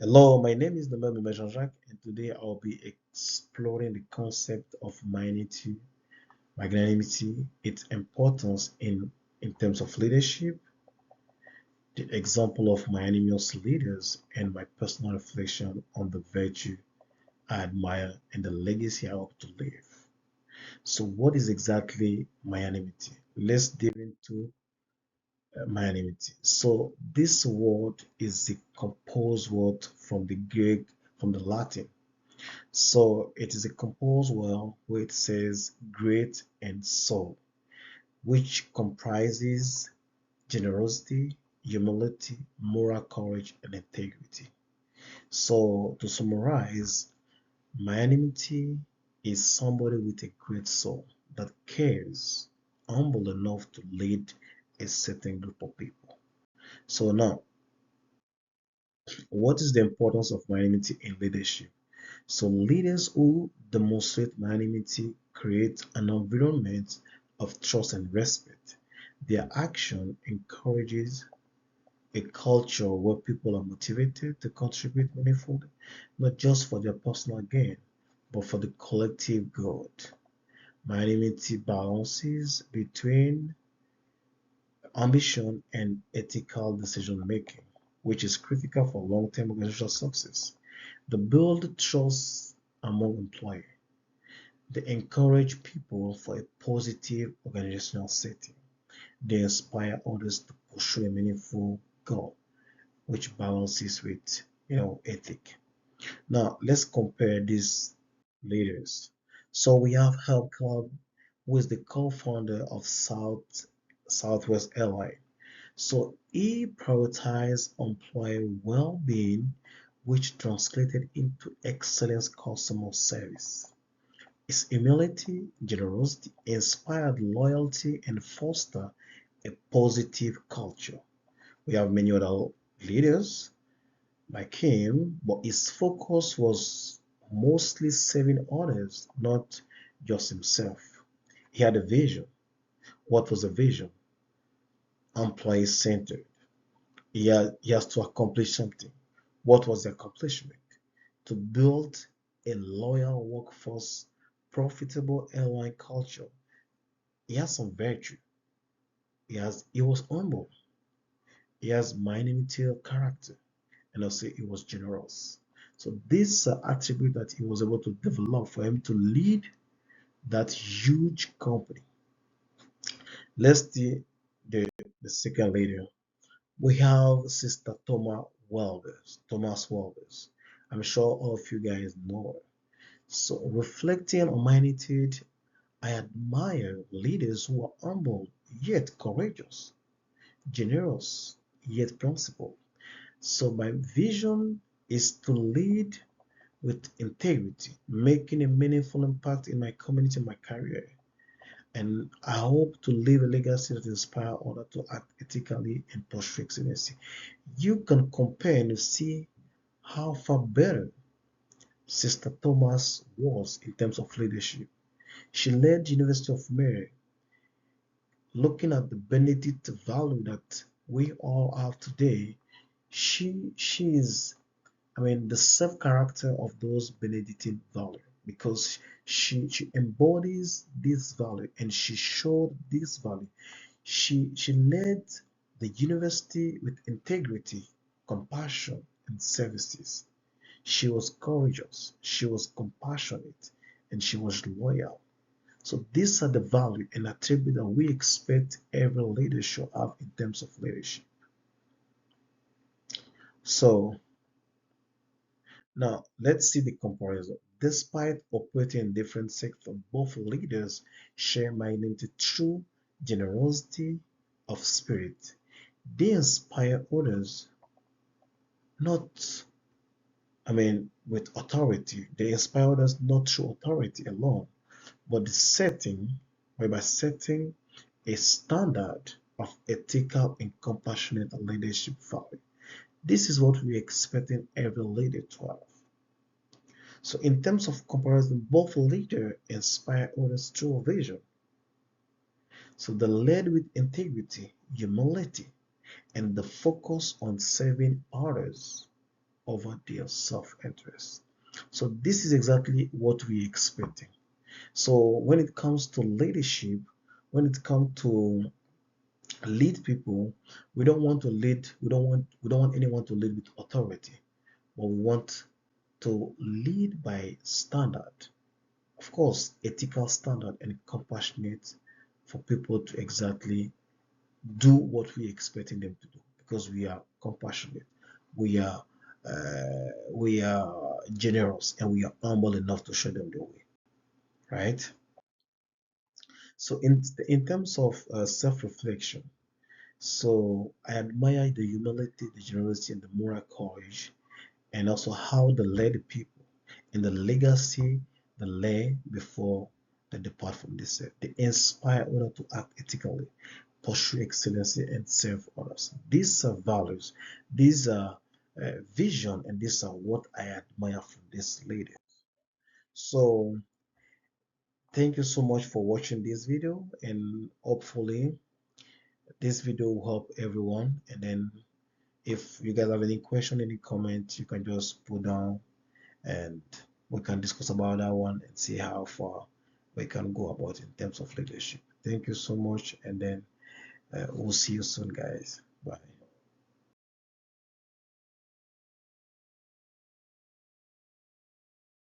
Hello, my name is Nomel and today I'll be exploring the concept of magnanimity, its importance in terms of leadership, the example of magnanimous leaders, and my personal reflection on the virtue I admire and the legacy I hope to leave. So, what is exactly magnanimity? Let's dive into magnanimity. So, this word is a composed word from the Greek, from the Latin. So it is a composed word where it says great and soul, which comprises generosity, humility, moral courage, and integrity. So to summarize, magnanimity is somebody with a great soul that cares, humble enough to lead a certain group of people. So now, what is the importance of magnanimity in leadership? So leaders who demonstrate magnanimity create an environment of trust and respect. Their action encourages a culture where people are motivated to contribute meaningfully, not just for their personal gain, but for the collective good. Magnanimity balances between ambition and ethical decision making, which is critical for long-term organizational success. They build trust among employees. They encourage people for a positive organizational setting. They inspire others to pursue a meaningful goal, which balances with, ethic. Now, let's compare these leaders. So we have Help Club, who is the co-founder of Southwest Airline. So he prioritized employee well-being, which translated into excellent customer service. His humility, generosity inspired loyalty and foster a positive culture. We have many other leaders like him, but his focus was mostly serving others, not just himself. He had a vision. What was the vision? Employee centered. He has to accomplish something. What was the accomplishment? To build a loyal workforce, profitable airline culture. He has some virtue. He was humble. He has magnanimity of character, and also he was generous. So this attribute that he was able to develop for him to lead that huge company. Let's see the second leader. We have Sister Thomas Walvers. I'm sure all of you guys know her. So reflecting on magnitude, I admire leaders who are humble yet courageous, generous yet principled. So my vision is to lead with integrity, making a meaningful impact in my community, my career. And I hope to leave a legacy that inspires others to act ethically and pursue excellence. You can compare and see how far better Sister Thomas was in terms of leadership. She led the University of Mary, looking at the Benedict value that we all have today. She is, the self character of those Benedictine value, because she embodies this value and she showed this value. She led the university with integrity, compassion, and services. She was courageous, she was compassionate, and she was loyal. So these are the value and attribute that we expect every leader should have in terms of leadership. So now let's see the comparison. Despite operating in different sectors, both leaders share magnanimity through generosity of spirit. They inspire others not, with authority. They inspire others not through authority alone, but the setting, by setting a standard of ethical and compassionate leadership value. This is what we expect in every leader to have. So in terms of comparison, both leaders inspire others through vision. So they led with integrity, humility, and the focus on serving others. over their self-interest. So this is exactly what we're expecting. So when it comes to leadership, when it comes to lead people, we don't want anyone to lead with authority, but we want to lead by standard. Of course, ethical standard and compassionate for people to exactly do what we're expecting them to do because we are compassionate, we are we are generous, and we are humble enough to show them the way, right? So in terms of self-reflection, so I admire the humility, the generosity, and the moral courage, and also how they led the people and the legacy they lay before they depart from this earth. They inspire others to act ethically, pursue excellency, and serve others. These are values, these are vision, and these are what I admire from this lady. So thank you so much for watching this video, and hopefully this video will help everyone. And then if you guys have any question, any comment, you can just put down and we can discuss about that one and see how far we can go about in terms of leadership. Thank you so much, and then we'll see you soon, guys. Bye.